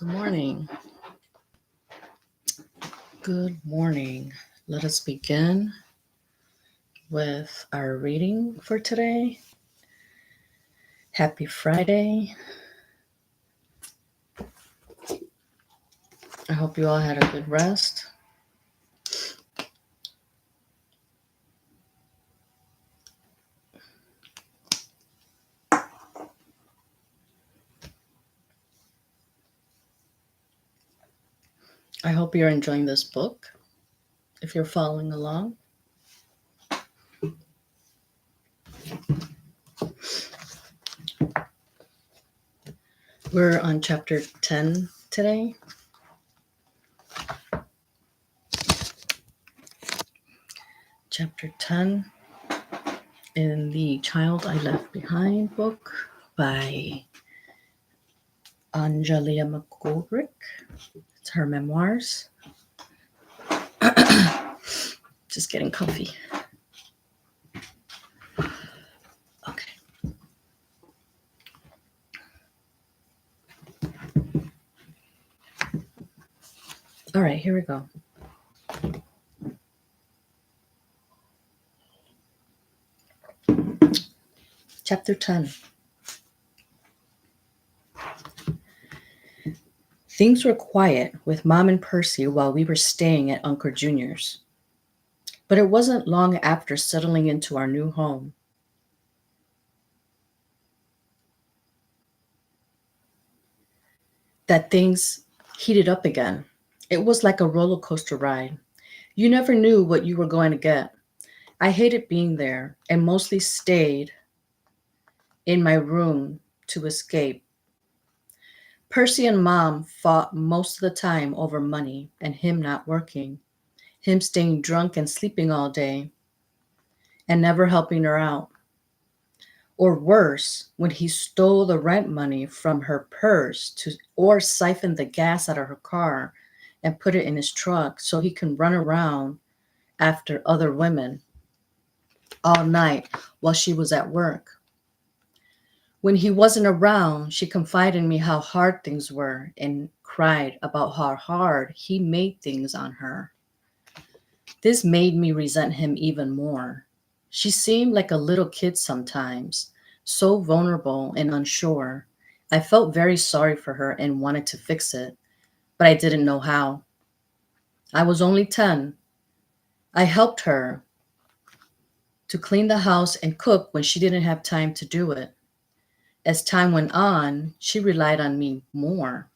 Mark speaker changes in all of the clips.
Speaker 1: Good morning. Good morning. Let us begin with our reading for today. Happy Friday. I hope you all had a good rest. I hope you're enjoying this book if you're following along. We're on chapter 10 today. Chapter 10 in the Child I Left Behind book by Angelia McGoldrick. It's her memoirs. Just getting comfy. Okay. All right, here we go. Chapter 10. Things were quiet with Mom and Percy while we were staying at Uncle Junior's. But it wasn't long after settling into our new home that things heated up again. It was like a roller coaster ride. You never knew what you were going to get. I hated being there and mostly stayed in my room to escape. Percy and Mom fought most of the time over money and him not working, him staying drunk and sleeping all day, and never helping her out. Or worse, when he stole the rent money from her purse or siphoned the gas out of her car and put it in his truck so he can run around after other women all night while she was at work. When he wasn't around, she confided in me how hard things were and cried about how hard he made things on her. This made me resent him even more. She seemed like a little kid sometimes, so vulnerable and unsure. I felt very sorry for her and wanted to fix it, but I didn't know how. I was only 10. I helped her to clean the house and cook when she didn't have time to do it. As time went on, she relied on me more.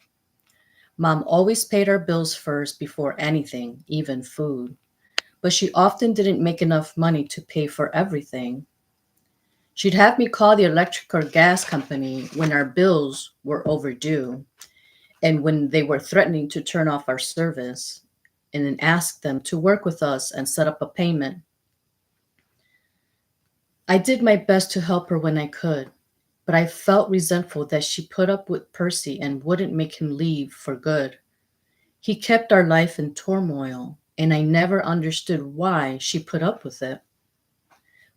Speaker 1: Mom always paid our bills first before anything, even food, but she often didn't make enough money to pay for everything. She'd have me call the electric or gas company when our bills were overdue and when they were threatening to turn off our service, and then ask them to work with us and set up a payment. I did my best to help her when I could, but I felt resentful that she put up with Percy and wouldn't make him leave for good. He kept our life in turmoil, and I never understood why she put up with it.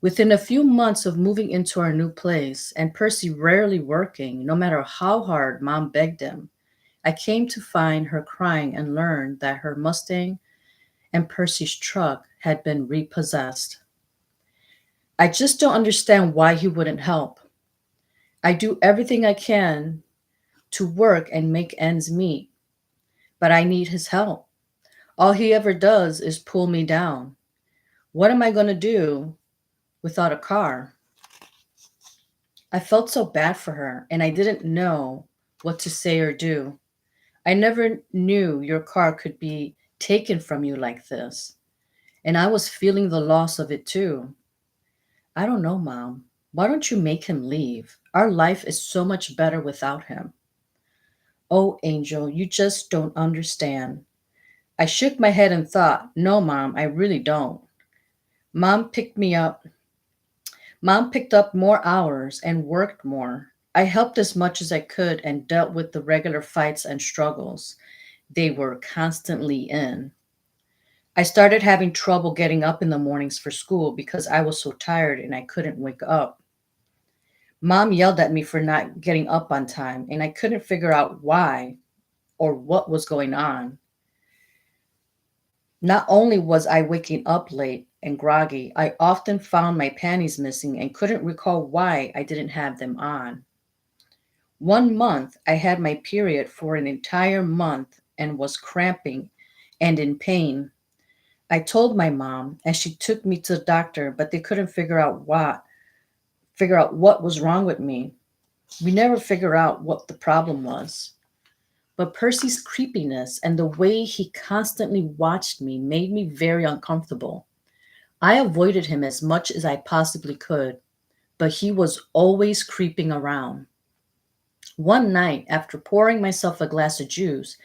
Speaker 1: Within a few months of moving into our new place and Percy rarely working, no matter how hard Mom begged him, I came to find her crying and learned that her Mustang and Percy's truck had been repossessed. I just don't understand why he wouldn't help. I do everything I can to work and make ends meet, but I need his help. All he ever does is pull me down. What am I going to do without a car? I felt so bad for her, and I didn't know what to say or do. I never knew your car could be taken from you like this, and I was feeling the loss of it too. I don't know, Mom. Why don't you make him leave? Our life is so much better without him. Oh, Angel, you just don't understand. I shook my head and thought, no, Mom, I really don't. Mom picked me up. Mom picked up more hours and worked more. I helped as much as I could and dealt with the regular fights and struggles they were constantly in. I started having trouble getting up in the mornings for school because I was so tired and I couldn't wake up. Mom yelled at me for not getting up on time, and I couldn't figure out why or what was going on. Not only was I waking up late and groggy, I often found my panties missing and couldn't recall why I didn't have them on. One month, I had my period for an entire month and was cramping and in pain. I told my mom and she took me to the doctor, but they couldn't figure out what was wrong with me. We never figured out what the problem was. But Percy's creepiness and the way he constantly watched me made me very uncomfortable. I avoided him as much as I possibly could, but he was always creeping around. One night, after pouring myself a glass of juice,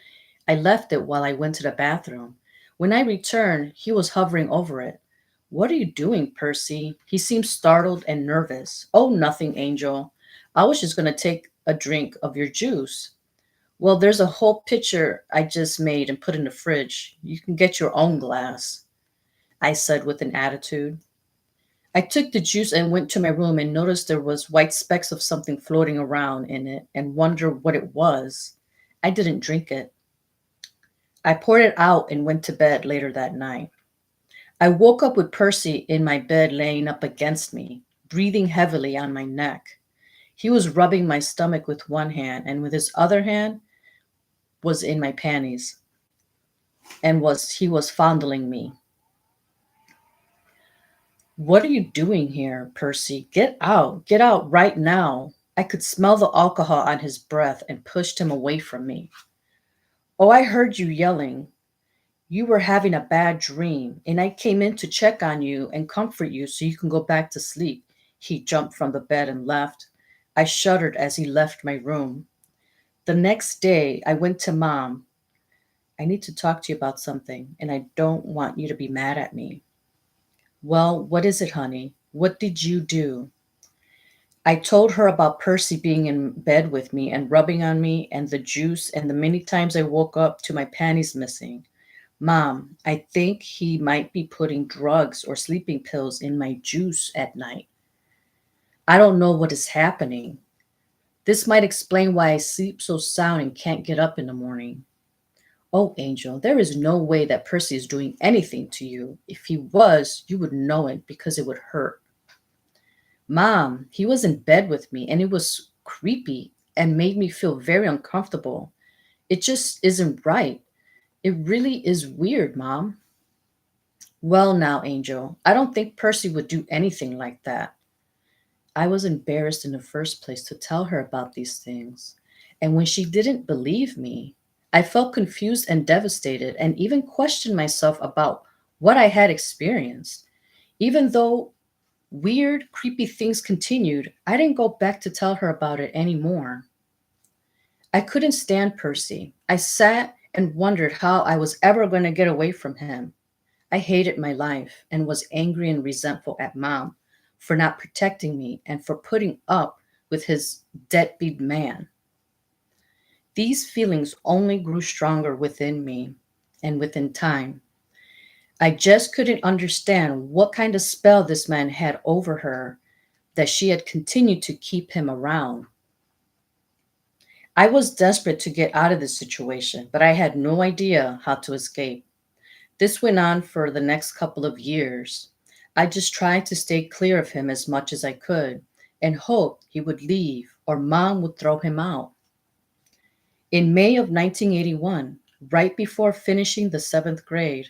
Speaker 1: I left it while I went to the bathroom. When I returned, he was hovering over it. "What are you doing, Percy?" He seemed startled and nervous. "Oh, nothing, Angel. I was just going to take a drink of your juice." "Well, there's a whole pitcher I just made and put in the fridge. You can get your own glass," I said with an attitude. I took the juice and went to my room and noticed there was white specks of something floating around in it and wondered what it was. I didn't drink it. I poured it out and went to bed later that night. I woke up with Percy in my bed laying up against me, breathing heavily on my neck. He was rubbing my stomach with one hand and with his other hand was in my panties and he was fondling me. "What are you doing here, Percy? Get out. Get out right now." I could smell the alcohol on his breath and pushed him away from me. "Oh, I heard you yelling. You were having a bad dream, and I came in to check on you and comfort you so you can go back to sleep." He jumped from the bed and left. I shuddered as he left my room. The next day, I went to Mom. "I need to talk to you about something, and I don't want you to be mad at me." "Well, what is it, honey? What did you do?" I told her about Percy being in bed with me and rubbing on me and the juice and the many times I woke up to my panties missing. "Mom, I think he might be putting drugs or sleeping pills in my juice at night. I don't know what is happening. This might explain why I sleep so sound and can't get up in the morning." "Oh, Angel, there is no way that Percy is doing anything to you. If he was, you would know it because it would hurt." "Mom, he was in bed with me and it was creepy and made me feel very uncomfortable. It just isn't right. It really is weird, Mom." "Well, now, Angel, I don't think Percy would do anything like that." I was embarrassed in the first place to tell her about these things. And when she didn't believe me, I felt confused and devastated and even questioned myself about what I had experienced. Even though weird, creepy things continued, I didn't go back to tell her about it anymore. I couldn't stand Percy. I sat and wondered how I was ever going to get away from him. I hated my life and was angry and resentful at Mom for not protecting me and for putting up with his deadbeat man. These feelings only grew stronger within me and within time. I just couldn't understand what kind of spell this man had over her that she had continued to keep him around. I was desperate to get out of this situation, but I had no idea how to escape. This went on for the next couple of years. I just tried to stay clear of him as much as I could and hoped he would leave or Mom would throw him out. In May of 1981, right before finishing the seventh grade,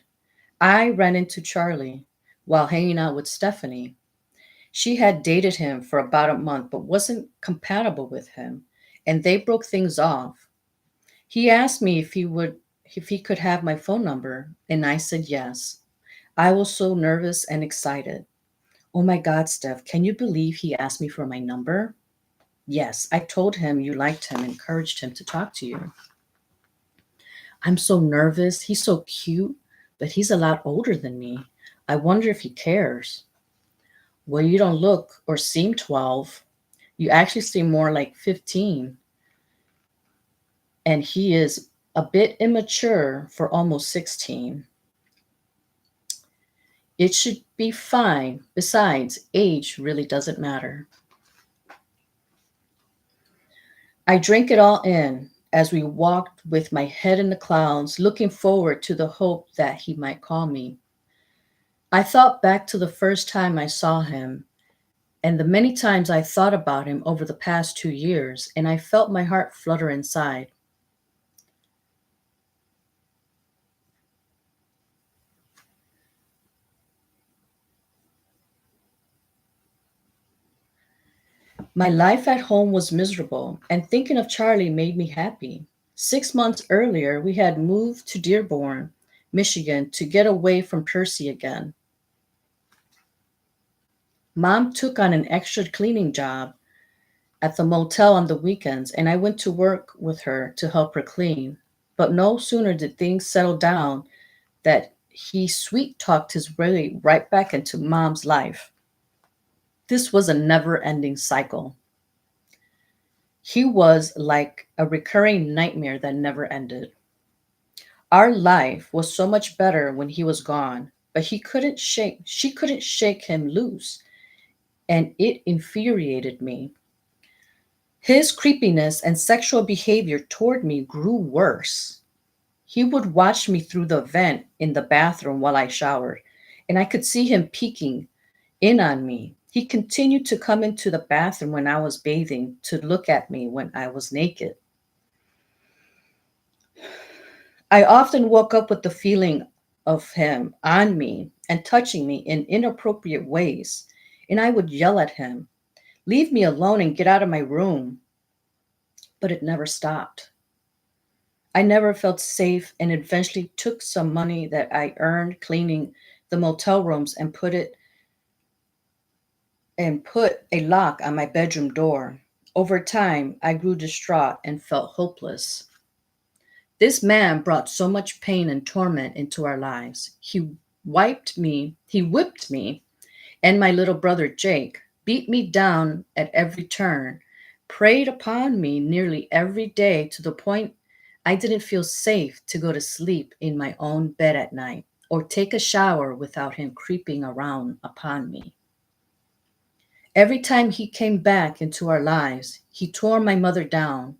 Speaker 1: I ran into Charlie while hanging out with Stephanie. She had dated him for about a month but wasn't compatible with him, and they broke things off. He asked me if he could have my phone number, and I said yes. I was so nervous and excited. "Oh my God, Steph, can you believe he asked me for my number?" "Yes, I told him you liked him, encouraged him to talk to you." "I'm so nervous. He's so cute, but he's a lot older than me. I wonder if he cares." "Well, you don't look or seem 12. You actually seem more like 15. And he is a bit immature for almost 16. It should be fine. Besides, age really doesn't matter." I drank it all in. as we walked with my head in the clouds, looking forward to the hope that he might call me. I thought back to the first time I saw him and the many times I thought about him over the past 2 years, and I felt my heart flutter inside. My life at home was miserable, and thinking of Charlie made me happy. 6 months earlier, we had moved to Dearborn, Michigan, to get away from Percy again. Mom took on an extra cleaning job at the motel on the weekends, and I went to work with her to help her clean. But no sooner did things settle down that he sweet talked his way right back into Mom's life. This was a never ending cycle. He was like a recurring nightmare that never ended. Our life was so much better when he was gone, but she couldn't shake him loose, and it infuriated me. His creepiness and sexual behavior toward me grew worse. He would watch me through the vent in the bathroom while I showered, and I could see him peeking in on me. He continued to come into the bathroom when I was bathing to look at me when I was naked. I often woke up with the feeling of him on me and touching me in inappropriate ways, and I would yell at him, "Leave me alone and get out of my room." But it never stopped. I never felt safe and eventually took some money that I earned cleaning the motel rooms and put a lock on my bedroom door. Over time, I grew distraught and felt hopeless. This man brought so much pain and torment into our lives. He whipped me and my little brother Jake, beat me down at every turn, preyed upon me nearly every day to the point I didn't feel safe to go to sleep in my own bed at night or take a shower without him creeping around upon me. Every time he came back into our lives, he tore my mother down,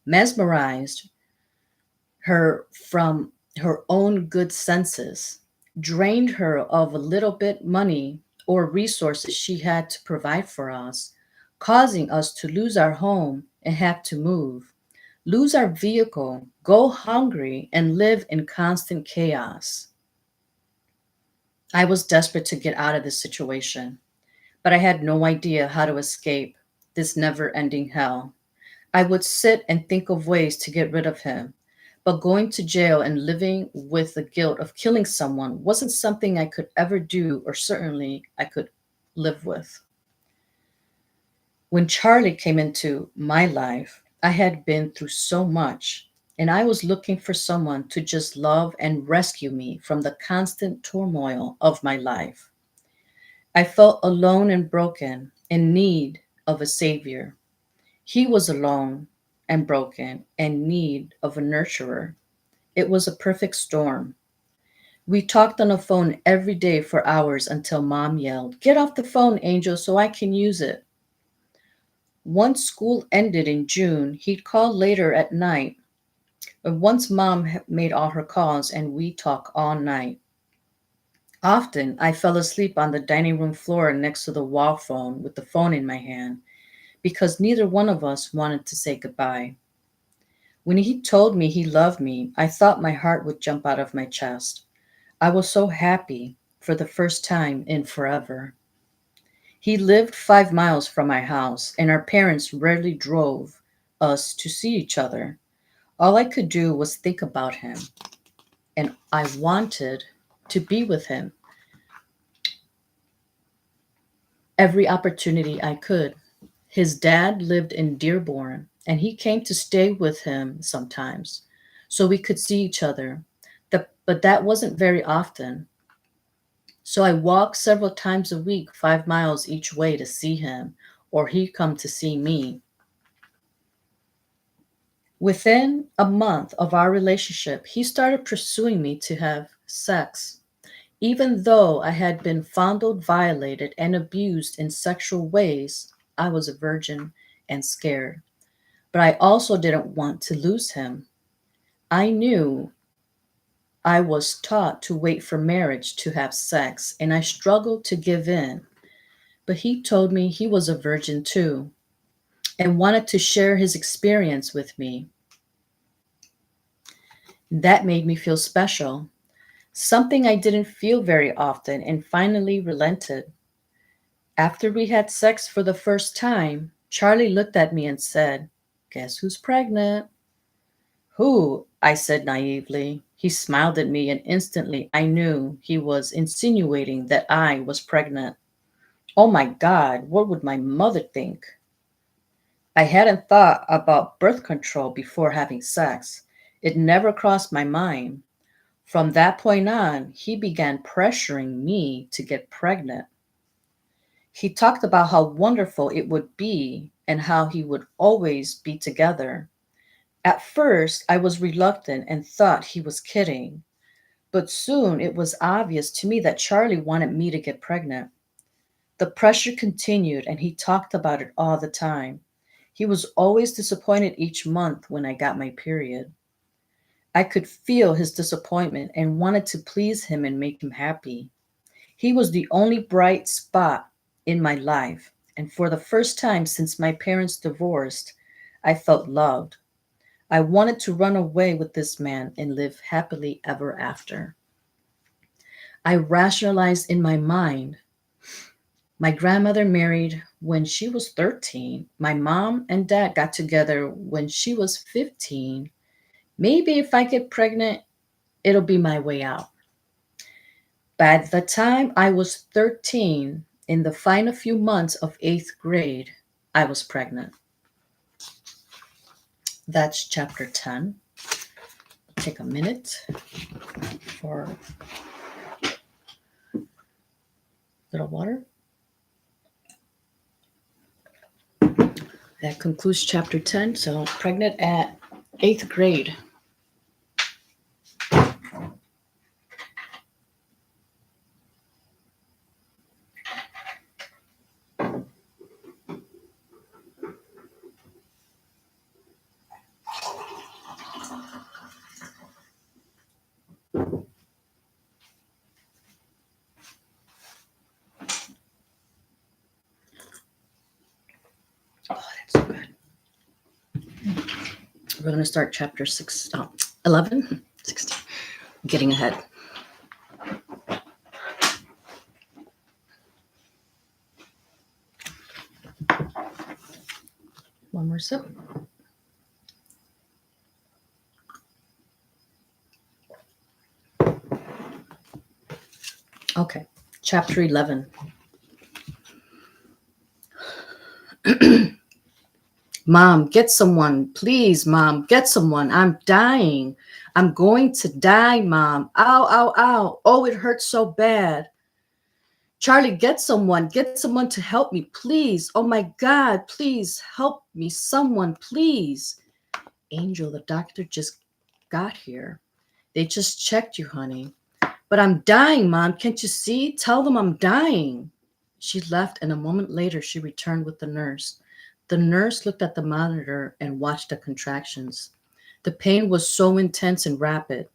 Speaker 1: mesmerized her from her own good senses, drained her of a little bit money or resources she had to provide for us, causing us to lose our home and have to move, lose our vehicle, go hungry, and live in constant chaos. I was desperate to get out of this situation, but I had no idea how to escape this never ending hell. I would sit and think of ways to get rid of him, but going to jail and living with the guilt of killing someone wasn't something I could ever do, or certainly I could live with. When Charlie came into my life, I had been through so much, and I was looking for someone to just love and rescue me from the constant turmoil of my life. I felt alone and broken, in need of a savior. He was alone and broken and need of a nurturer. It was a perfect storm. We talked on the phone every day for hours until Mom yelled, "Get off the phone, Angel, so I can use it." Once school ended in June, he'd call later at night. But once Mom made all her calls and we talk all night. Often I fell asleep on the dining room floor next to the wall phone with the phone in my hand because neither one of us wanted to say goodbye. When he told me he loved me, I thought my heart would jump out of my chest. I was so happy for the first time in forever. He lived 5 miles from my house, and our parents rarely drove us to see each other. All I could do was think about him, and I wanted to be with him every opportunity I could. His dad lived in Dearborn, and he came to stay with him sometimes so we could see each other. But that wasn't very often. So I walked several times a week, 5 miles each way to see him, or he'd come to see me. Within a month of our relationship, he started pursuing me to have sex. Even though I had been fondled, violated, and abused in sexual ways, I was a virgin and scared. But I also didn't want to lose him. I knew I was taught to wait for marriage to have sex, and I struggled to give in. But he told me he was a virgin too and wanted to share his experience with me. That made me feel special, something I didn't feel very often, and finally relented. After we had sex for the first time, Charlie looked at me and said, "Guess who's pregnant?" "Who?" I said naively. He smiled at me, and instantly I knew he was insinuating that I was pregnant. Oh my God, what would my mother think? I hadn't thought about birth control before having sex. It never crossed my mind. From that point on, he began pressuring me to get pregnant. He talked about how wonderful it would be and how he would always be together. At first, I was reluctant and thought he was kidding, but soon it was obvious to me that Charlie wanted me to get pregnant. The pressure continued, and he talked about it all the time. He was always disappointed each month when I got my period. I could feel his disappointment and wanted to please him and make him happy. He was the only bright spot in my life, and for the first time since my parents divorced, I felt loved. I wanted to run away with this man and live happily ever after. I rationalized in my mind. My grandmother married when she was 13. My mom and dad got together when she was 15. Maybe if I get pregnant, it'll be my way out. By the time I was 13, in the final few months of eighth grade, I was pregnant. That's chapter 10. Take a minute for a little water. That concludes chapter 10. So, pregnant at eighth grade. Oh, that's so good. We're going to start chapter 11, 16. Getting ahead. One more sip. Okay, chapter 11. Mom, get someone. Please, Mom, get someone. I'm dying. I'm going to die, Mom. Ow, ow, ow. Oh, it hurts so bad. Charlie, get someone. Get someone to help me, please. Oh my God, please help me. Someone, please. Angel, the doctor just got here. They just checked you, honey. But I'm dying, Mom. Can't you see? Tell them I'm dying. She left, and a moment later, she returned with the nurse. The nurse looked at the monitor and watched the contractions. The pain was so intense and rapid,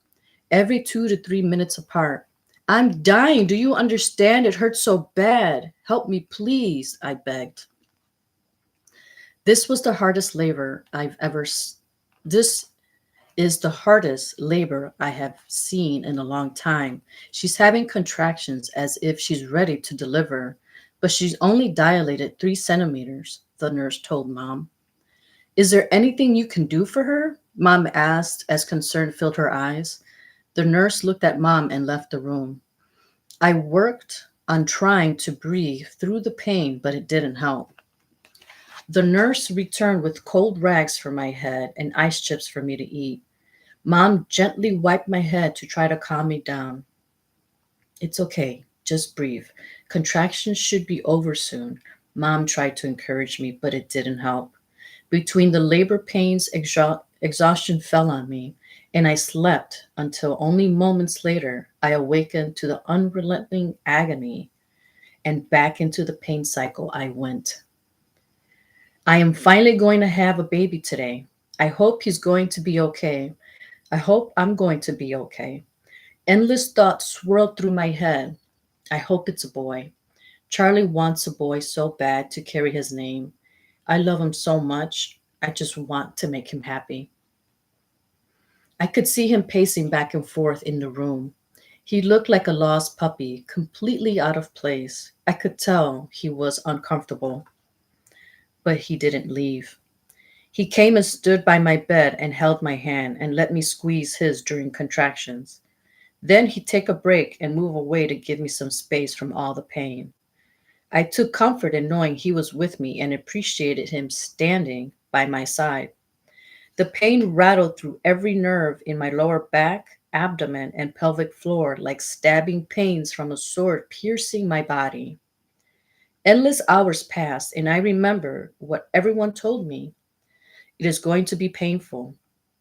Speaker 1: every 2 to 3 minutes apart. I'm dying. Do you understand? It hurts so bad. Help me, please, I begged. This was the hardest labor I've ever. This is the hardest labor I have seen in a long time. She's having contractions as if she's ready to deliver, but she's only dilated 3 centimeters, the nurse told Mom. Is there anything you can do for her? Mom asked as concern filled her eyes. The nurse looked at Mom and left the room. I worked on trying to breathe through the pain, but it didn't help. The nurse returned with cold rags for my head and ice chips for me to eat. Mom gently wiped my head to try to calm me down. It's okay, just breathe. Contractions should be over soon. Mom tried to encourage me, but it didn't help. Between the labor pains, exhaustion fell on me, and I slept until only moments later I awakened to the unrelenting agony, and back into the pain cycle I went. I am finally going to have a baby today. I hope he's going to be okay. I hope I'm going to be okay. Endless thoughts swirled through my head. I hope it's a boy. Charlie wants a boy so bad to carry his name. I love him so much. I just want to make him happy. I could see him pacing back and forth in the room. He looked like a lost puppy, completely out of place. I could tell he was uncomfortable, but he didn't leave. He came and stood by my bed and held my hand and let me squeeze his during contractions. Then he'd take a break and move away to give me some space from all the pain. I took comfort in knowing he was with me and appreciated him standing by my side. The pain rattled through every nerve in my lower back, abdomen, and pelvic floor like stabbing pains from a sword piercing my body. Endless hours passed, and I remember what everyone told me. It is going to be painful,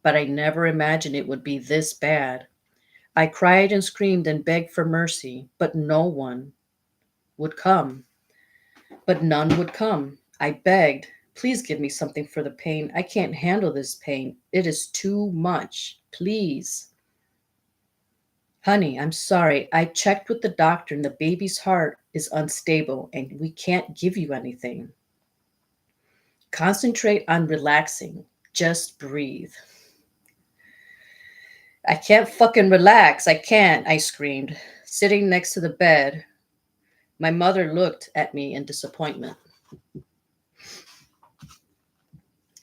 Speaker 1: but I never imagined it would be this bad. I cried and screamed and begged for mercy, but no one would come. But none would come. I begged, please give me something for the pain. I can't handle this pain. It is too much. Please. Honey, I'm sorry. I checked with the doctor and the baby's heart is unstable and we can't give you anything. Concentrate on relaxing. Just breathe. I can't fucking relax. I can't, I screamed, sitting next to the bed. My mother looked at me in disappointment.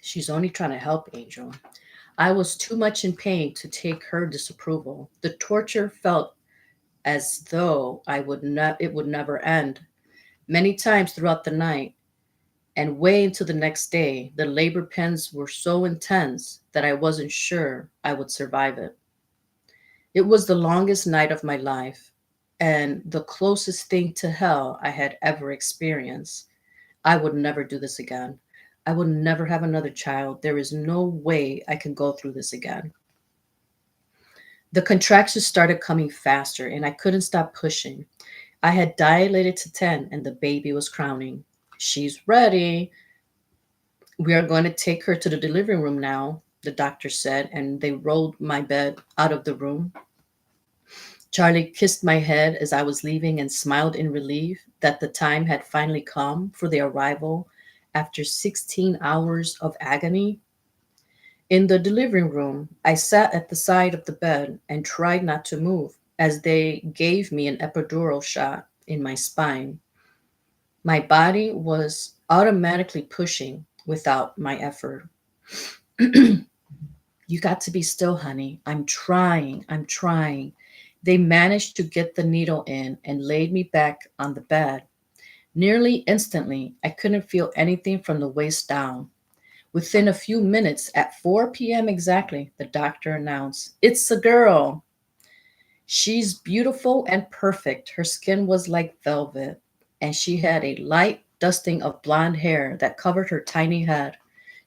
Speaker 1: She's only trying to help, Angel. I was too much in pain to take her disapproval. The torture felt as though it would never end. Many times throughout the night and way into the next day, the labor pains were so intense that I wasn't sure I would survive it. It was the longest night of my life and the closest thing to hell I had ever experienced. I would never do this again. I would never have another child. There is no way I can go through this again. The contractions started coming faster and I couldn't stop pushing. I had dilated to 10 and the baby was crowning. She's ready. We are going to take her to the delivery room now, the doctor said, and they rolled my bed out of the room. Charlie kissed my head as I was leaving and smiled in relief that the time had finally come for the arrival after 16 hours of agony. In the delivery room, I sat at the side of the bed and tried not to move as they gave me an epidural shot in my spine. My body was automatically pushing without my effort. You got to be still, honey. I'm trying. I'm trying. They managed to get the needle in and laid me back on the bed. Nearly instantly, I couldn't feel anything from the waist down. Within a few minutes, at 4 p.m. exactly, the doctor announced, it's a girl. She's beautiful and perfect. Her skin was like velvet, and she had a light dusting of blonde hair that covered her tiny head.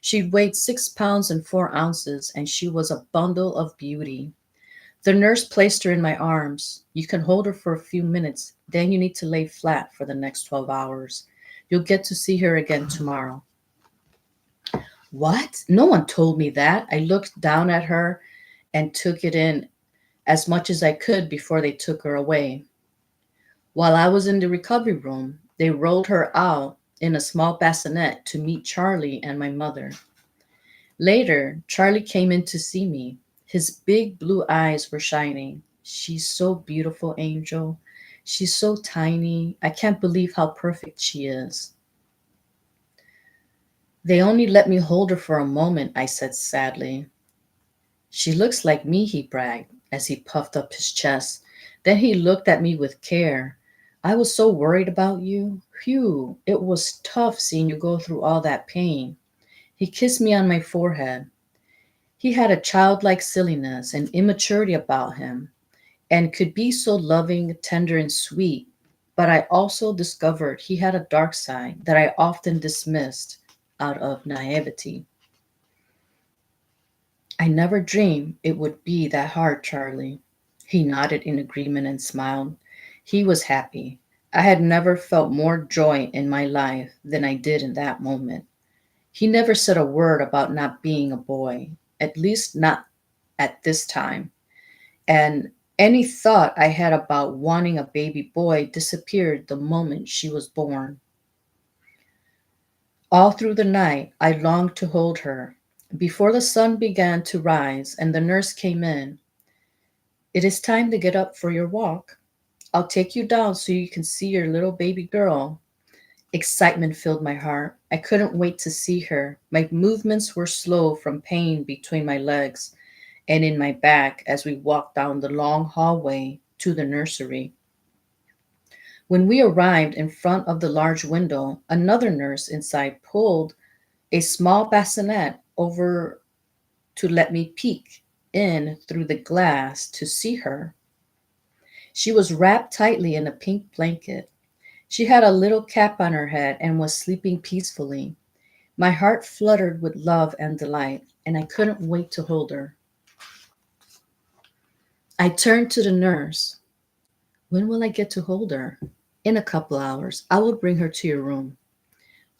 Speaker 1: She weighed 6 pounds and 4 ounces, and she was a bundle of beauty. The nurse placed her in my arms. You can hold her for a few minutes, then you need to lay flat for the next 12 hours. You'll get to see her again tomorrow. What? No one told me that. I looked down at her and took it in as much as I could before they took her away. While I was in the recovery room, they rolled her out in a small bassinet to meet Charlie and my mother. Later, Charlie came in to see me. His big blue eyes were shining. She's so beautiful, Angel. She's so tiny. I can't believe how perfect she is. They only let me hold her for a moment, I said sadly. She looks like me, he bragged as he puffed up his chest. Then he looked at me with care. I was so worried about you. Phew, it was tough seeing you go through all that pain. He kissed me on my forehead. He had a childlike silliness and immaturity about him and could be so loving, tender, and sweet. But I also discovered he had a dark side that I often dismissed out of naivety. I never dreamed it would be that hard, Charlie. He nodded in agreement and smiled. He was happy. I had never felt more joy in my life than I did in that moment. He never said a word about not being a boy, at least not at this time. And any thought I had about wanting a baby boy disappeared the moment she was born. All through the night, I longed to hold her. Before the sun began to rise and the nurse came in, "It is time to get up for your walk. I'll take you down so you can see your little baby girl." Excitement filled my heart. I couldn't wait to see her. My movements were slow from pain between my legs and in my back as we walked down the long hallway to the nursery. When we arrived in front of the large window, another nurse inside pulled a small bassinet over to let me peek in through the glass to see her. She was wrapped tightly in a pink blanket. She had a little cap on her head and was sleeping peacefully. My heart fluttered with love and delight, and I couldn't wait to hold her. I turned to the nurse. "When will I get to hold her?" "In a couple hours. I will bring her to your room."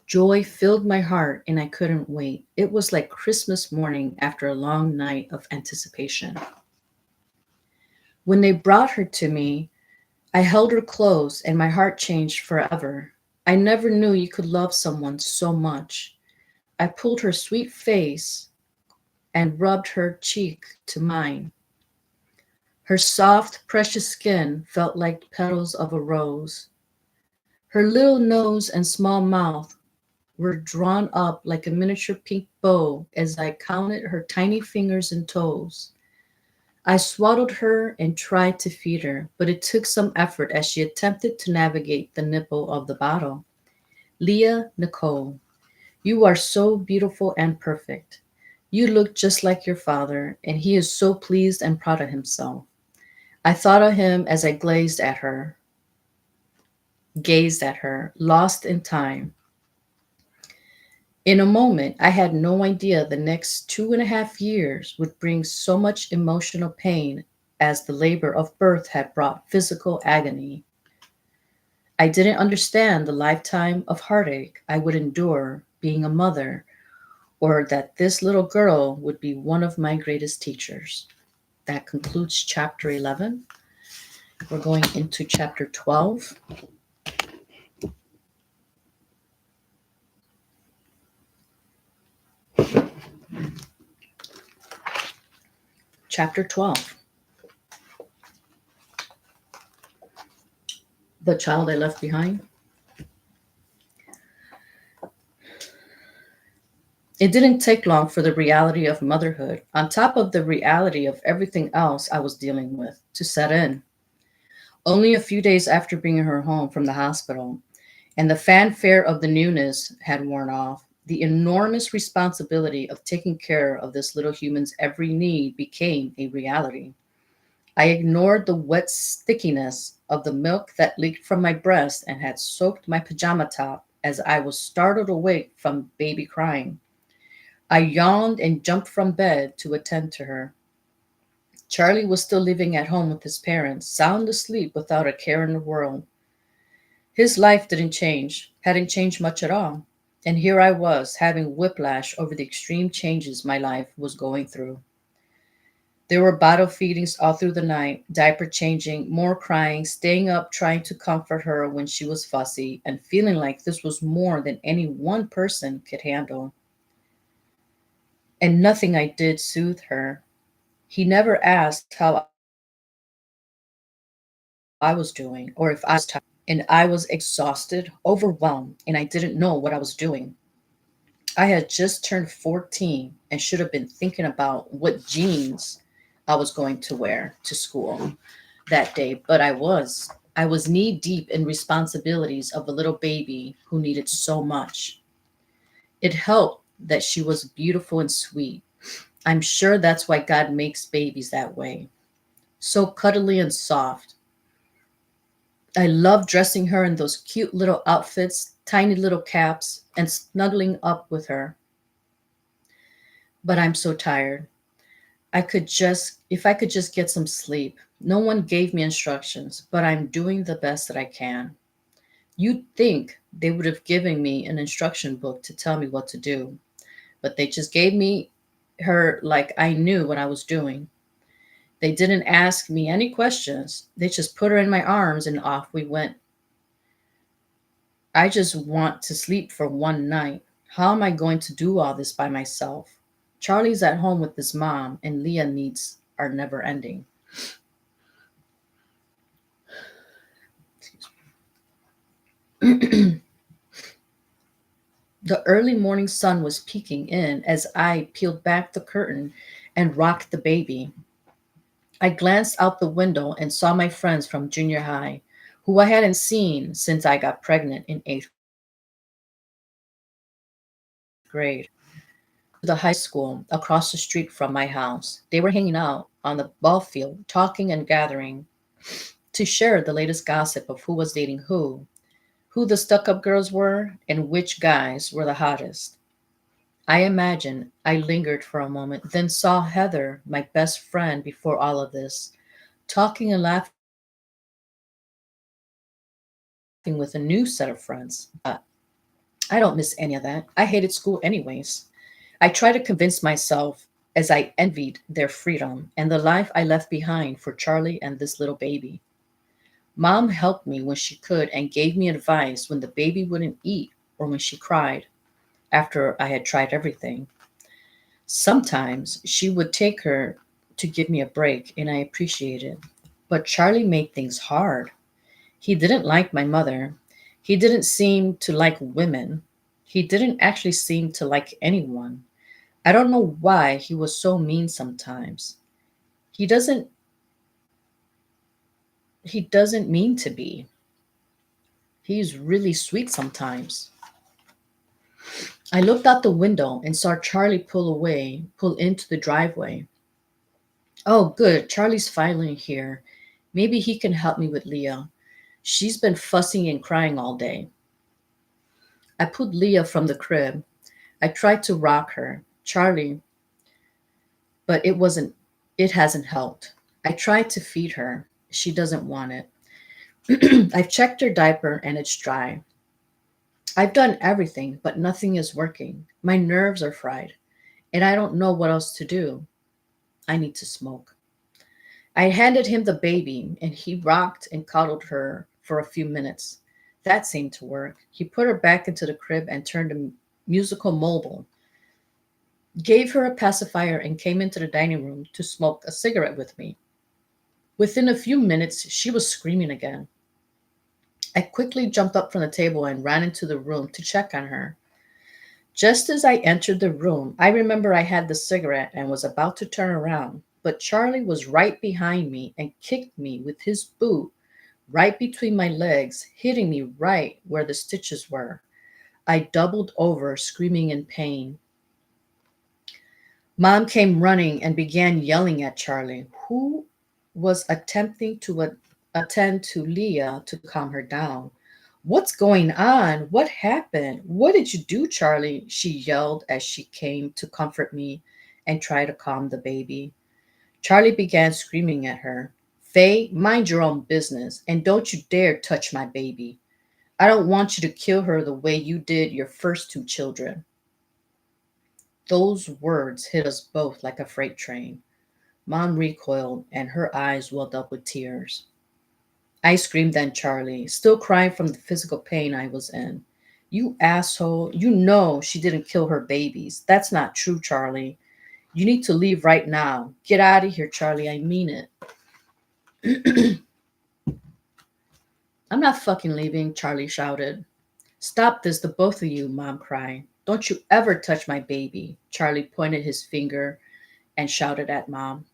Speaker 1: Joy filled my heart, and I couldn't wait. It was like Christmas morning after a long night of anticipation. When they brought her to me, I held her close, and my heart changed forever. I never knew you could love someone so much. I pulled her sweet face and rubbed her cheek to mine. Her soft, precious skin felt like petals of a rose. Her little nose and small mouth were drawn up like a miniature pink bow as I counted her tiny fingers and toes. I swaddled her and tried to feed her, but it took some effort as she attempted to navigate the nipple of the bottle. "Leah Nicole, you are so beautiful and perfect. You look just like your father, and he is so pleased and proud of himself." I thought of him as I gazed at her, lost in time. In a moment, I had no idea the next 2.5 years would bring so much emotional pain as the labor of birth had brought physical agony. I didn't understand the lifetime of heartache I would endure being a mother, or that this little girl would be one of my greatest teachers. That concludes chapter 11. We're going into chapter 12. Chapter 12. The Child I Left Behind. It didn't take long for the reality of motherhood, on top of the reality of everything else I was dealing with, to set in. Only a few days after bringing her home from the hospital, and the fanfare of the newness had worn off, the enormous responsibility of taking care of this little human's every need became a reality. I ignored the wet stickiness of the milk that leaked from my breast and had soaked my pajama top as I was startled awake from baby crying. I yawned and jumped from bed to attend to her. Charlie was still living at home with his parents, sound asleep without a care in the world. His life hadn't changed much at all. And here I was, having whiplash over the extreme changes my life was going through. There were bottle feedings all through the night, diaper changing, more crying, staying up trying to comfort her when she was fussy, and feeling like this was more than any one person could handle. And nothing I did soothed her. He never asked how I was doing or if I was tired. And I was exhausted, overwhelmed, and I didn't know what I was doing. I had just turned 14 and should have been thinking about what jeans I was going to wear to school that day, but I was. I was knee deep in responsibilities of a little baby who needed so much. It helped that she was beautiful and sweet. I'm sure that's why God makes babies that way. So cuddly and soft. I loved dressing her in those cute little outfits, tiny little caps, and snuggling up with her. But I'm so tired. If I could just get some sleep. No one gave me instructions, but I'm doing the best that I can. You'd think they would have given me an instruction book to tell me what to do. But they just gave me her like I knew what I was doing. They didn't ask me any questions. They just put her in my arms and off we went. I just want to sleep for one night. How am I going to do all this by myself? Charlie's at home with his mom, and Leah needs are never ending. The early morning sun was peeking in as I peeled back the curtain and rocked the baby. I glanced out the window and saw my friends from junior high, who I hadn't seen since I got pregnant in eighth grade. To the high school across the street from my house. They were hanging out on the ball field, talking and gathering to share the latest gossip of who was dating who the stuck up girls were, and which guys were the hottest. I imagine I lingered for a moment, then saw Heather, my best friend before all of this, talking and laughing with a new set of friends. I don't miss any of that. I hated school anyways. I tried to convince myself as I envied their freedom and the life I left behind for Charlie and this little baby. Mom helped me when she could and gave me advice when the baby wouldn't eat or when she cried after I had tried everything. Sometimes she would take her to give me a break, and I appreciated it. But Charlie made things hard. He didn't like my mother. He didn't seem to like women. He didn't actually seem to like anyone. I don't know why he was so mean sometimes. He doesn't he doesn't mean to be. He's really sweet sometimes. I looked out the window and saw Charlie pull into the driveway. Oh, good. Charlie's finally here. Maybe he can help me with Leah. She's been fussing and crying all day. I pulled Leah from the crib. I tried to rock her. Charlie, but it hasn't helped. I tried to feed her. She doesn't want it. I've checked her diaper and it's dry. I've done everything, but nothing is working. My nerves are fried, and I don't know what else to do. I need to smoke. I handed him the baby, and he rocked and cuddled her for a few minutes. That seemed to work. He put her back into the crib and turned the musical mobile, gave her a pacifier, and came into the dining room to smoke a cigarette with me. Within a few minutes, she was screaming again. I quickly jumped up from the table and ran into the room to check on her. Just as I entered the room, I remember I had the cigarette and was about to turn around, but Charlie was right behind me and kicked me with his boot right between my legs, hitting me right where the stitches were. I doubled over, screaming in pain. Mom came running and began yelling at Charlie, who was attempting to attend to Leah to calm her down. What's going on? What happened? What did you do, Charlie? She yelled as she came to comfort me and try to calm the baby. Charlie began screaming at her. Faye, mind your own business and don't you dare touch my baby. I don't want you to kill her the way you did your first two children. Those words hit us both like a freight train. Mom recoiled and her eyes welled up with tears. I screamed at Charlie, still crying from the physical pain I was in. You asshole, you know she didn't kill her babies. That's not true, Charlie. You need to leave right now. Get out of here, Charlie. I mean it. I'm not fucking leaving, Charlie shouted. Stop this, the both of you, Mom cried. Don't you ever touch my baby. Charlie pointed his finger and shouted at Mom.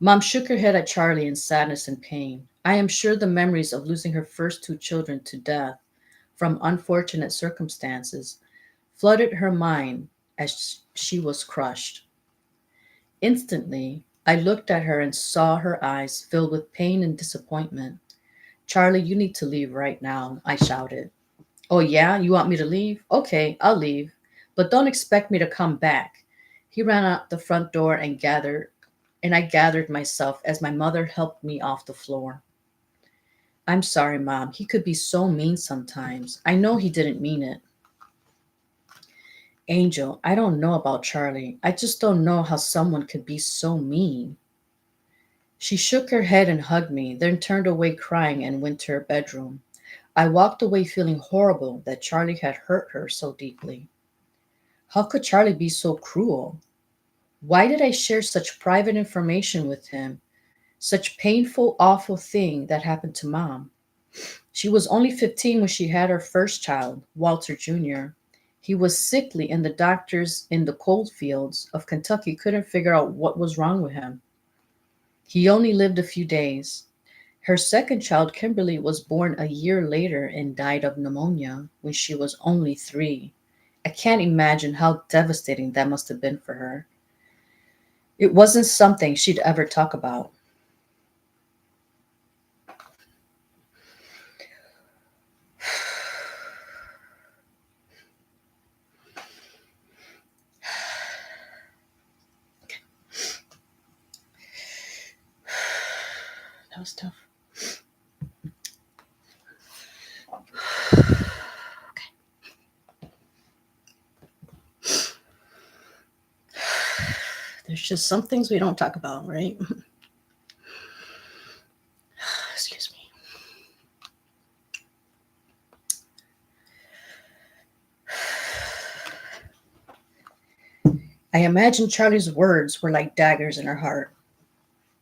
Speaker 1: Mom shook her head at Charlie in sadness and pain. I am sure the memories of losing her first two children to death from unfortunate circumstances flooded her mind as she was crushed. Instantly, I looked at her and saw her eyes filled with pain and disappointment. Charlie, you need to leave right now, I shouted. Oh, yeah? You want me to leave? Okay, I'll leave. But don't expect me to come back. He ran out the front door and I gathered myself as my mother helped me off the floor. I'm sorry, Mom. He could be so mean sometimes. I know he didn't mean it. Angel, I don't know about Charlie. I just don't know how someone could be so mean. She shook her head and hugged me, then turned away crying and went to her bedroom. I walked away feeling horrible that Charlie had hurt her so deeply. How could Charlie be so cruel? Why did I share such private information with him? Such painful, awful thing that happened to Mom. She was only 15 when she had her first child, Walter Jr. He was sickly, and the doctors in the coal fields of Kentucky couldn't figure out what was wrong with him. He only lived a few days. Her second child, Kimberly, was born a year later and died of pneumonia when she was only 3. I can't imagine how devastating that must have been for her. It wasn't something she'd ever talk about. That was tough. There's just some things we don't talk about, right? Excuse me. I imagine Charlie's words were like daggers in her heart.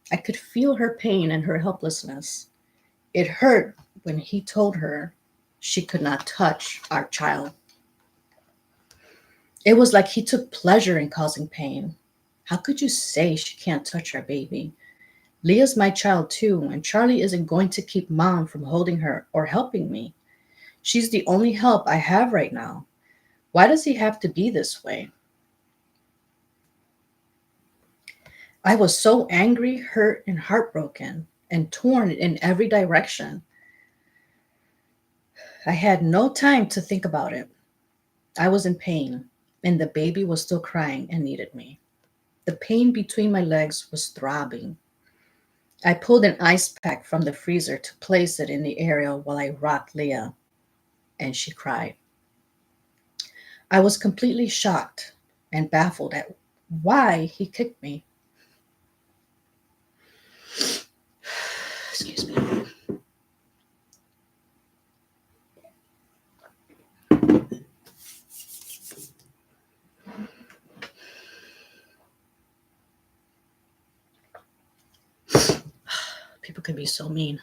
Speaker 1: I could feel her pain and her helplessness. It hurt when he told her she could not touch our child. It was like he took pleasure in causing pain. How could you say she can't touch our baby? Leah's my child too, and Charlie isn't going to keep Mom from holding her or helping me. She's the only help I have right now. Why does he have to be this way? I was so angry, hurt, and heartbroken, and torn in every direction. I had no time to think about it. I was in pain, and the baby was still crying and needed me. The pain between my legs was throbbing. I pulled an ice pack from the freezer to place it in the area while I rocked Leah, and she cried. I was completely shocked and baffled at why he kicked me. Excuse me. People can be so mean.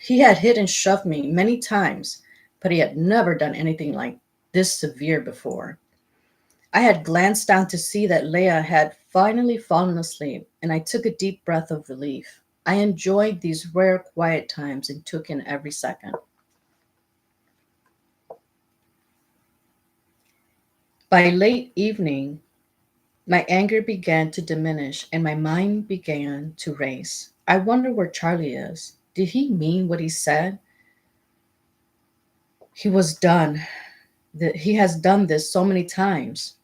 Speaker 1: He had hit and shoved me many times, but he had never done anything like this severe before. I had glanced down to see that Leah had finally fallen asleep, and I took a deep breath of relief. I enjoyed these rare quiet times and took in every second. By late evening, my anger began to diminish and my mind began to race. I wonder where Charlie is. Did he mean what he said? He was done. He has done this so many times,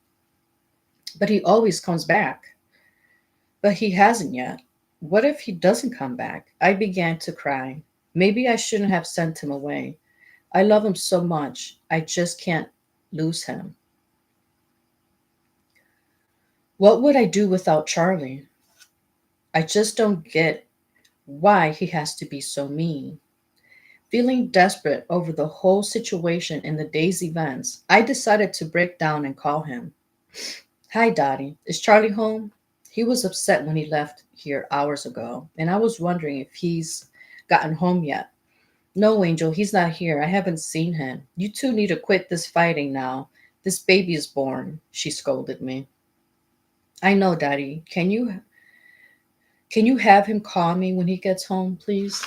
Speaker 1: but he always comes back. But he hasn't yet. What if he doesn't come back? I began to cry. Maybe I shouldn't have sent him away. I love him so much. I just can't lose him. What would I do without Charlie? I just don't get why he has to be so mean. Feeling desperate over the whole situation and the day's events, I decided to break down and call him. Hi, Dottie. Is Charlie home? He was upset when he left here hours ago, and I was wondering if he's gotten home yet. No, Angel, he's not here. I haven't seen him. You two need to quit this fighting now. This baby is born, she scolded me. I know, Daddy. Can you have him call me when he gets home, please?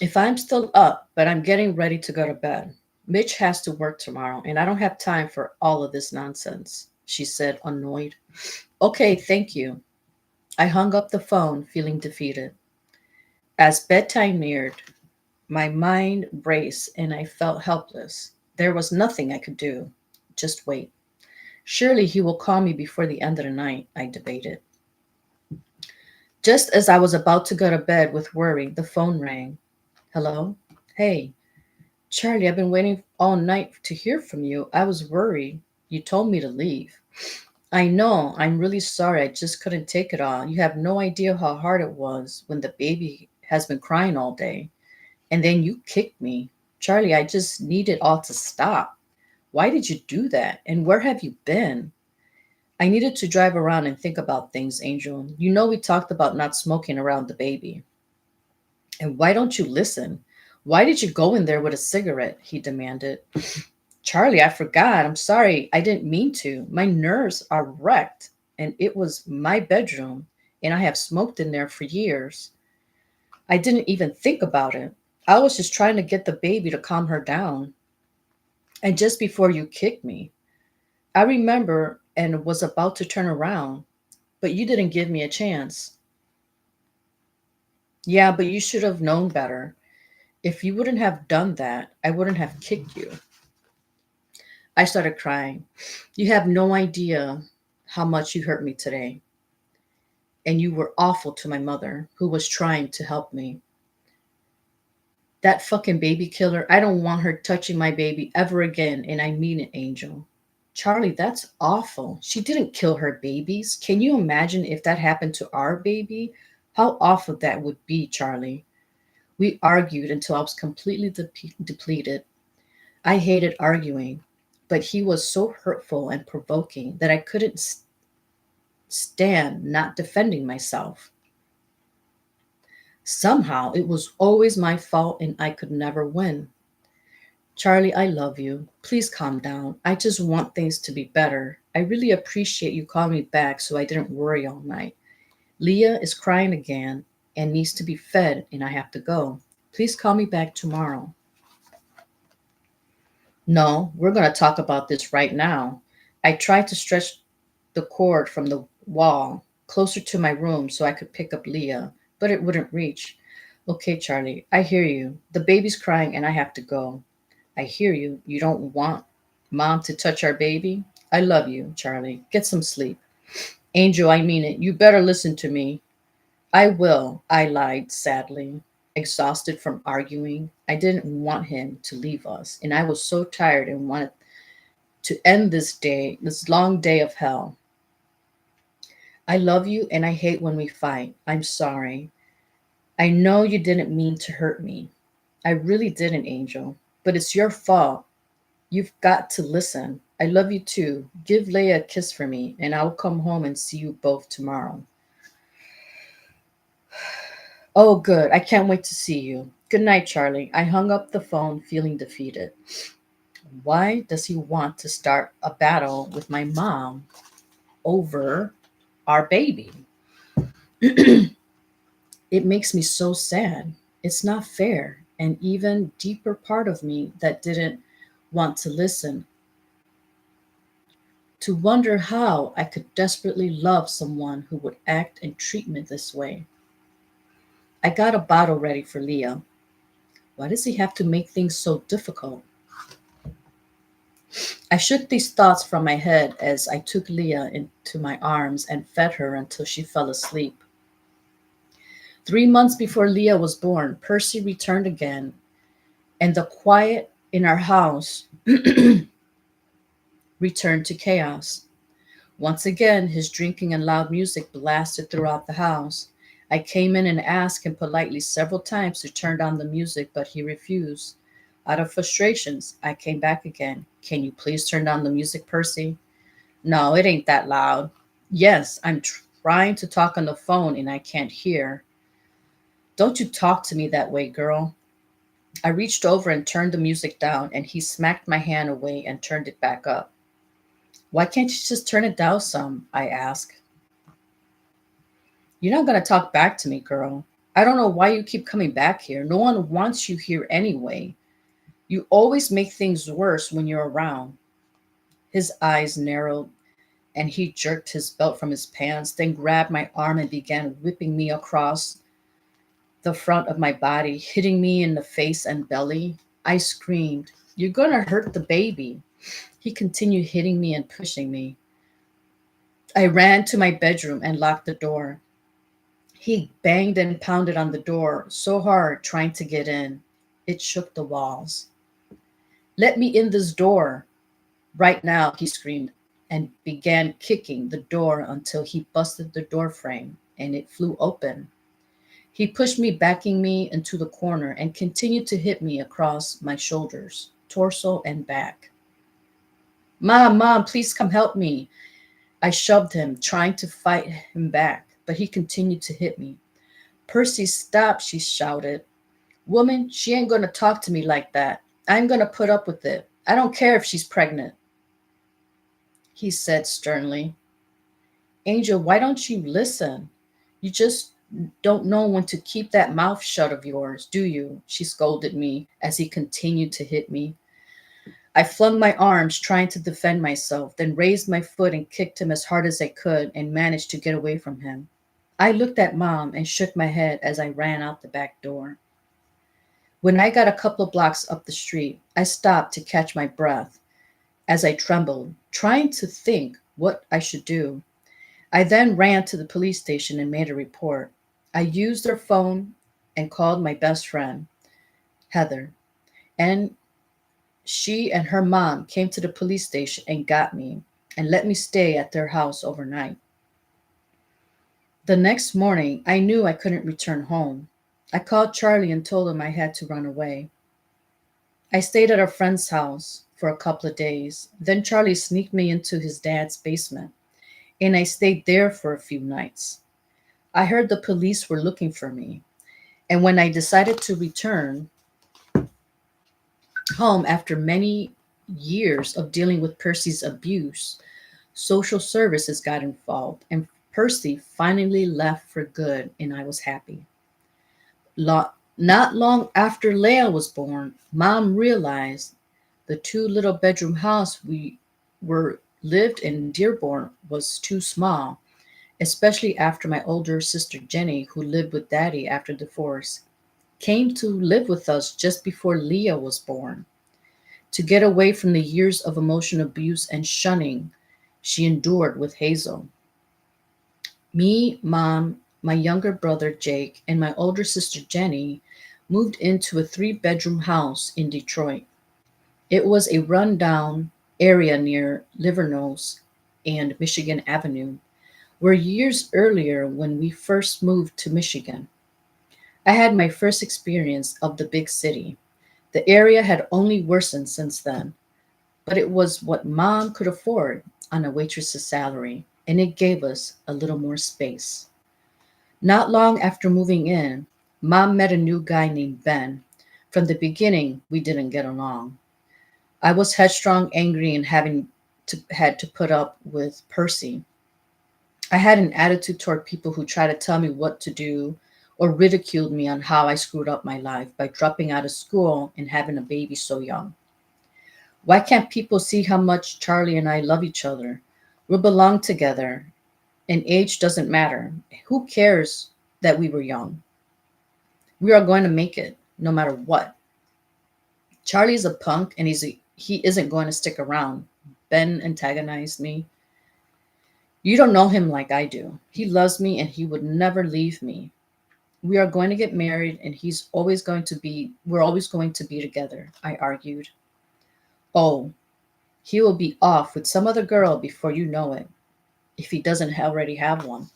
Speaker 1: If I'm still up, but I'm getting ready to go to bed. Mitch has to work tomorrow, and I don't have time for all of this nonsense, she said, annoyed. Okay, thank you. I hung up the phone, feeling defeated. As bedtime neared, my mind raced and I felt helpless. There was nothing I could do. Just wait. Surely he will call me before the end of the night, I debated. Just as I was about to go to bed with worry, the phone rang. Hello? Hey, Charlie, I've been waiting all night to hear from you. I was worried. You told me to leave. I know. I'm really sorry. I just couldn't take it all. You have no idea how hard it was when the baby has been crying all day. And then you kicked me. Charlie, I just need it all to stop. Why did you do that? And where have you been? I needed to drive around and think about things, Angel. You know, we talked about not smoking around the baby. And why don't you listen? Why did you go in there with a cigarette? He demanded. Charlie, I forgot. I'm sorry. I didn't mean to. My nerves are wrecked. And it was my bedroom. And I have smoked in there for years. I didn't even think about it. I was just trying to get the baby to calm her down. And just before you kicked me, I remember and was about to turn around, but you didn't give me a chance. Yeah, but you should have known better. If you wouldn't have done that, I wouldn't have kicked you. I started crying. You have no idea how much you hurt me today. And you were awful to my mother, who was trying to help me. That fucking baby killer, I don't want her touching my baby ever again, and I mean it, Angel. Charlie, that's awful. She didn't kill her babies. Can you imagine if that happened to our baby? How awful that would be, Charlie. We argued until I was completely depleted. I hated arguing, but he was so hurtful and provoking that I couldn't stand not defending myself. Somehow it was always my fault and I could never win. Charlie, I love you. Please calm down. I just want things to be better. I really appreciate you calling me back so I didn't worry all night. Leah is crying again and needs to be fed, and I have to go. Please call me back tomorrow. No, we're going to talk about this right now. I tried to stretch the cord from the wall closer to my room so I could pick up Leah, but it wouldn't reach. Okay, Charlie, I hear you. The baby's crying and I have to go. I hear you. You don't want mom to touch our baby? I love you, Charlie. Get some sleep. Angel, I mean it. You better listen to me. I will, I lied sadly, exhausted from arguing. I didn't want him to leave us, and I was so tired and wanted to end this day, this long day of hell. I love you and I hate when we fight. I'm sorry. I know you didn't mean to hurt me. I really didn't, Angel. But it's your fault. You've got to listen. I love you too. Give Leia a kiss for me, and I'll come home and see you both tomorrow. Oh, good. I can't wait to see you. Good night, Charlie. I hung up the phone feeling defeated. Why does he want to start a battle with my mom over our baby? It makes me so sad. It's not fair. An even deeper part of me that didn't want to listen, to wonder how I could desperately love someone who would act and treat me this way. I got a bottle ready for Leah. Why does he have to make things so difficult? I shook these thoughts from my head as I took Leah into my arms and fed her until she fell asleep. 3 months before Leah was born, Percy returned again, and the quiet in our house returned to chaos. Once again, his drinking and loud music blasted throughout the house. I came in and asked him politely several times to turn down the music, but he refused. Out of frustrations, I came back again. Can you please turn down the music, Percy? No, it ain't that loud. Yes, I'm trying to talk on the phone and I can't hear. Don't you talk to me that way, girl. I reached over and turned the music down, and he smacked my hand away and turned it back up. Why can't you just turn it down some? I asked. You're not going to talk back to me, girl. I don't know why you keep coming back here. No one wants you here anyway. You always make things worse when you're around. His eyes narrowed and he jerked his belt from his pants, then grabbed my arm and began whipping me across the front of my body, hitting me in the face and belly. I screamed, "You're gonna hurt the baby." He continued hitting me and pushing me. I ran to my bedroom and locked the door. He banged and pounded on the door so hard, trying to get in. It shook the walls. "Let me in this door right now," he screamed, and began kicking the door until he busted the door frame and it flew open. He pushed me, backing me into the corner, and continued to hit me across my shoulders, torso, and back. Mom, please come help me." I shoved him, trying to fight him back, but he continued to hit me. "Percy, stop," she shouted. "Woman, she ain't gonna talk to me like that. I'm gonna put up with it. I don't care if she's pregnant," he said sternly. "Angel, why don't you listen? You just don't know when to keep that mouth shut of yours, do you?" She scolded me as he continued to hit me. I flung my arms, trying to defend myself, then raised my foot and kicked him as hard as I could and managed to get away from him. I looked at Mom and shook my head as I ran out the back door. When I got a couple of blocks up the street, I stopped to catch my breath as I trembled, trying to think what I should do. I then ran to the police station and made a report. I used their phone and called my best friend, Heather, and she and her mom came to the police station and got me and let me stay at their house overnight. The next morning, I knew I couldn't return home. I called Charlie and told him I had to run away. I stayed at a friend's house for a couple of days. Then Charlie sneaked me into his dad's basement, and I stayed there for a few nights. I heard the police were looking for me, and when I decided to return home after many years of dealing with Percy's abuse, social services got involved, and Percy finally left for good, and I was happy. Not long after Leia was born, Mom realized the two little bedroom house we were lived in Dearborn was too small, especially after my older sister Jenny, who lived with Daddy after divorce, came to live with us just before Leah was born. To get away from the years of emotional abuse and shunning she endured with Hazel. Me, Mom, my younger brother Jake, and my older sister Jenny moved into a three-bedroom house in Detroit. It was a rundown area near Livernois and Michigan Avenue, where years earlier when we first moved to Michigan, I had my first experience of the big city. The area had only worsened since then, but it was what Mom could afford on a waitress's salary, and it gave us a little more space. Not long after moving in, Mom met a new guy named Ben. From the beginning, we didn't get along. I was headstrong, angry, and had to put up with Percy. I had an attitude toward people who tried to tell me what to do or ridiculed me on how I screwed up my life by dropping out of school and having a baby so young. Why can't people see how much Charlie and I love each other? We belong together, and age doesn't matter. Who cares that we were young? We are going to make it, no matter what. Charlie's a punk, and he isn't going to stick around. Ben antagonized me. You don't know him like I do. He loves me, and he would never leave me. We are going to get married, and we're always going to be together, I argued. Oh, he will be off with some other girl before you know it, if he doesn't already have one.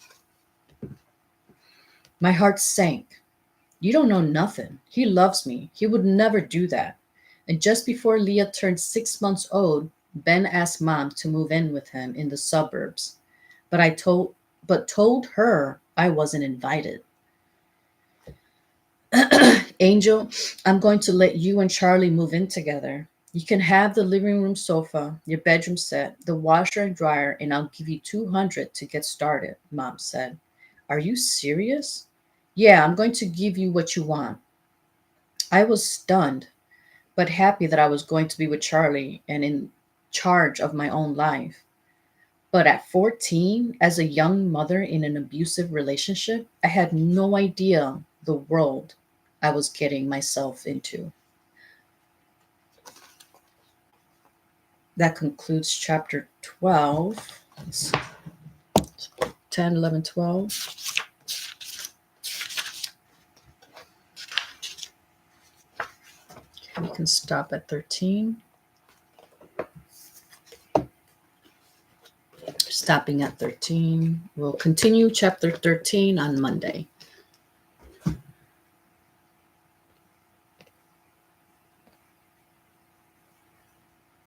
Speaker 1: My heart sank. You don't know nothing. He loves me. He would never do that. And just before Leah turned 6 months old, Ben asked Mom to move in with him in the suburbs. But I told her I wasn't invited. Angel, I'm going to let you and Charlie move in together. You can have the living room sofa, your bedroom set, the washer and dryer, and I'll give you 200 to get started, Mom said. Are you serious? Yeah, I'm going to give you what you want. I was stunned, but happy that I was going to be with Charlie and in charge of my own life. But at 14, as a young mother in an abusive relationship, I had no idea the world I was getting myself into. That concludes chapter 12. It's 10, 11, 12. We can stop at 13. Stopping at 13. We'll continue chapter 13 on Monday.